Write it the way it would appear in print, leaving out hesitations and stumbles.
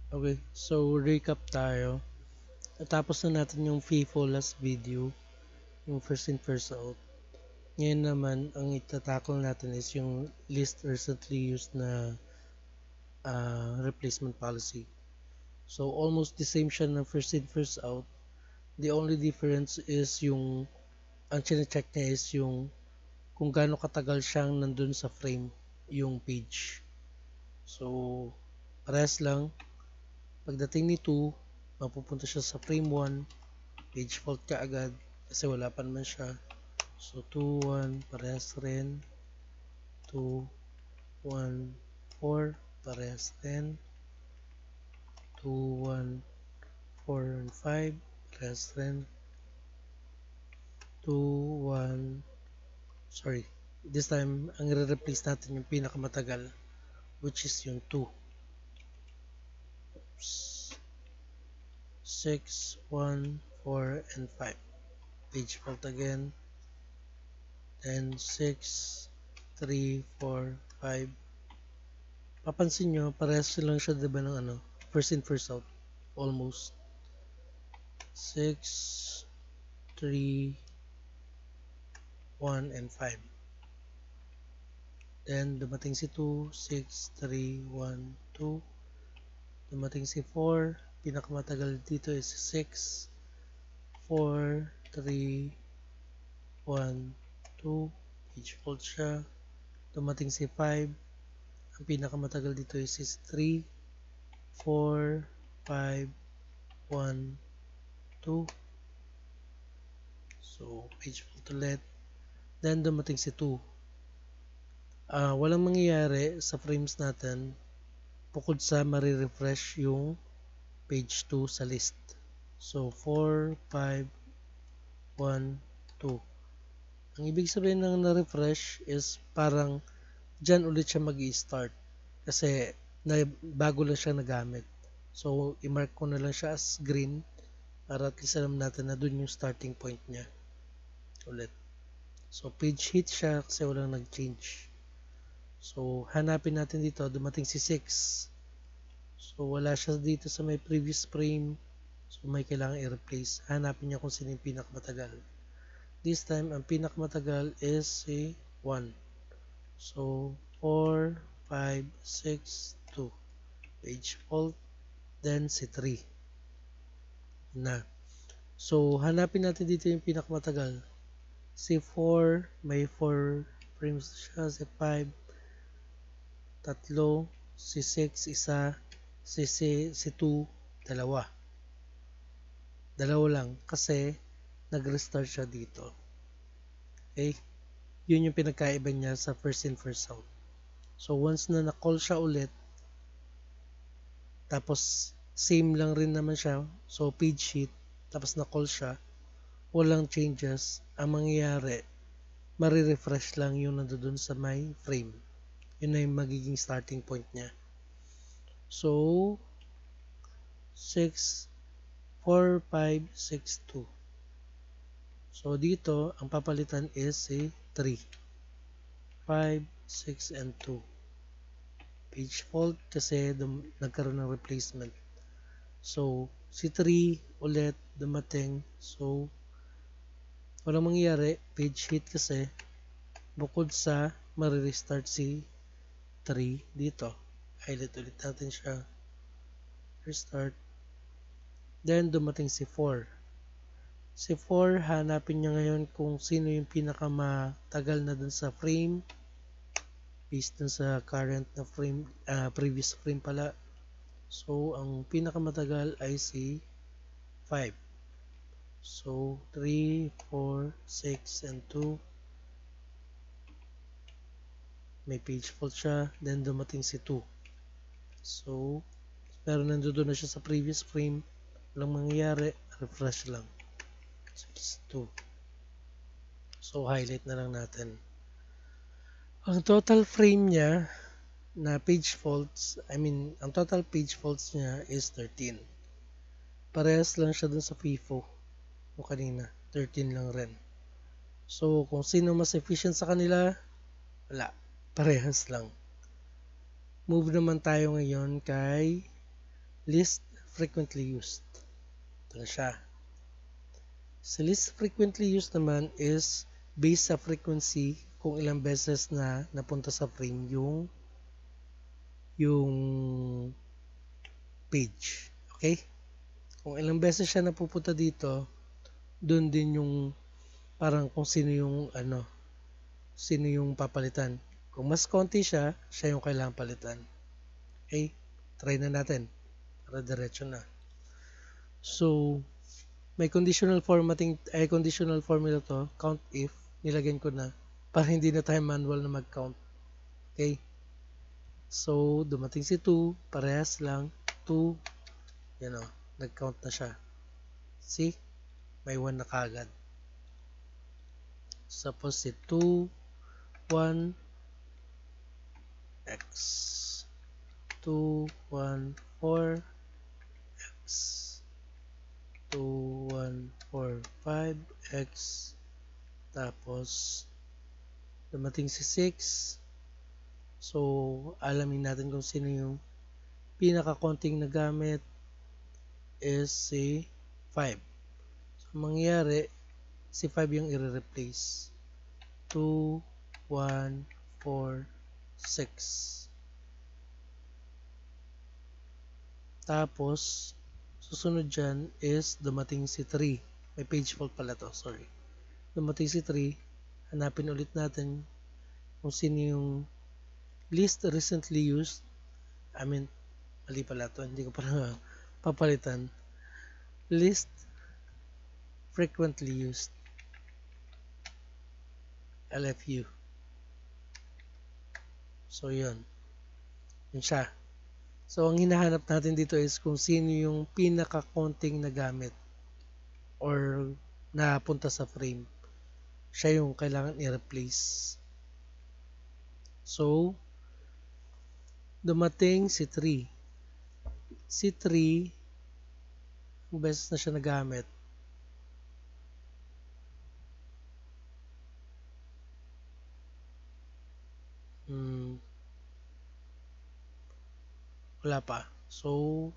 Okay, so recap tayo. Natapos na natin yung FIFO last video, yung first in first out. Ngayon naman, ang itatakol natin is yung least recently used na replacement policy. So almost the same siya ng first in first out. The only difference is ang chine-check niya is yung kung gaano katagal siyang nandun sa frame yung page. So parehas lang. Pagdating ni 2, mapupunta siya sa frame 1, page fault ka agad kasi wala pa naman siya. So 2, 1, parehas rin. 2, 1, 4, parehas rin. 2, 1, 4, and 5, parehas rin. 2, 1, sorry. This time, ang re-replace natin yung pinakamatagal, which is yung 2. Oops. 6, 1, 4, and 5. Page fault again. Then 6, 3, 4, 5. Papansin nyo, parehas lang siya diba ng first in first out. Almost. 6, 3, 1, and 5. Then dumating si 2, 6, 3, 1, 2. Dumating si 4. Pinakamatagal dito is 6, 4, 3, 1, 2. Page fault siya. Dumating si 5. Ang pinakamatagal dito is 3, 4, 5, 1, 2. So, page fault ulit. Then, dumating si 2. Walang mangyayari sa frames natin bukod sa marirefresh yung page 2 sa list. So, 4, 5, 1, 2. Ang ibig sabihin ng na-refresh is parang dyan ulit siya mag-i-start kasi bago lang siya nagamit. So, i-mark ko na lang siya as green para at least alam natin na dun yung starting point niya ulit. So, page hit siya kasi walang nag-change. So, hanapin natin dito, dumating si 6. So, wala siya dito sa may previous frame. So, may kailangan i-replace. Hanapin niya kung sino yung pinakamatagal. This time, ang pinakamatagal is si 1. So, 4, 5, 6, 2. Page fault. Then, si 3. Na. So, hanapin natin dito yung pinakamatagal. Si 4, may 4 frames siya. Si 5, tatlo. Si 6, isa. Si 2, dalawa. Dalawa lang kasi nag-restart siya dito. Okay? Yun yung pinagkaiba niya sa first in first out. So once na na-call siya ulit, tapos same lang rin naman siya, so page hit, tapos na-call siya, walang changes, ang mangyayari, marirefresh lang yung nandoon sa my frame. Yun na yung magiging starting point niya. So, 6, 4, 5, 6, 2. So, dito, ang papalitan is si 3. 5, 6, and 2. Page fault kasi nagkaroon ng replacement. So, si 3 ulit dumating. So, walang mangyayari. Page hit kasi bukod sa marirestart si 3 dito. Highlight ulit natin siya. Restart. Then, dumating si 4. Si 4, hanapin niya ngayon kung sino yung pinakamatagal na dun sa frame. Based dun sa current na frame, previous frame pala. So, ang pinakamatagal ay si 5. So, 3, 4, 6, and 2. May page fault siya. Then, dumating si 2. So, pero nandoon na siya sa previous frame. Walang mangyayari. Refresh lang. So, it's 2. So, highlight na lang natin. Ang total frame niya na page faults, ang total page faults niya is 13. Parehas lang siya dun sa FIFO o kanina. 13 lang rin. So, kung sino mas efficient sa kanila, wala. Parehas lang. Move naman tayo ngayon kay least frequently used. Ito na siya. Sa least frequently used naman is based sa frequency kung ilang beses na napunta sa frame yung page. Okay? Kung ilang beses siya napupunta dito, doon din yung parang kung sino yung papalitan. Kung mas konti siya, siya yung kailangang palitan. Okay? Try na natin para diretso na. So, may conditional formula to, count if, nilagyan ko na para hindi na tayo manual na mag-count. Okay? So, dumating si 2, parehas lang, 2, nag-count na siya. See? May 1 na kagad. Suppose si 2, 1, x. 2, 1, 4, x. 2, 1, 4, 5, x. Tapos, dumating si 6. So, alamin natin kung sino yung pinaka-konting na gamit is si 5. So, mangyayari, si 5 yung i-replace. 2, 1, 4, 6. Tapos, susunod dyan is dumating si 3. May page fault pala to, sorry. Dumating si 3, hanapin ulit natin kung sino yung least recently used. Mali pala to, hindi ko pala papalitan. Least frequently used. LFU. So, yun. Yun siya. So, ang hinahanap natin dito is kung sino yung pinaka-konting na gamit or napunta sa frame. Siya yung kailangan i-replace. So, dumating si 3. Si 3, ang beses na siya nagamit, wala pa. So,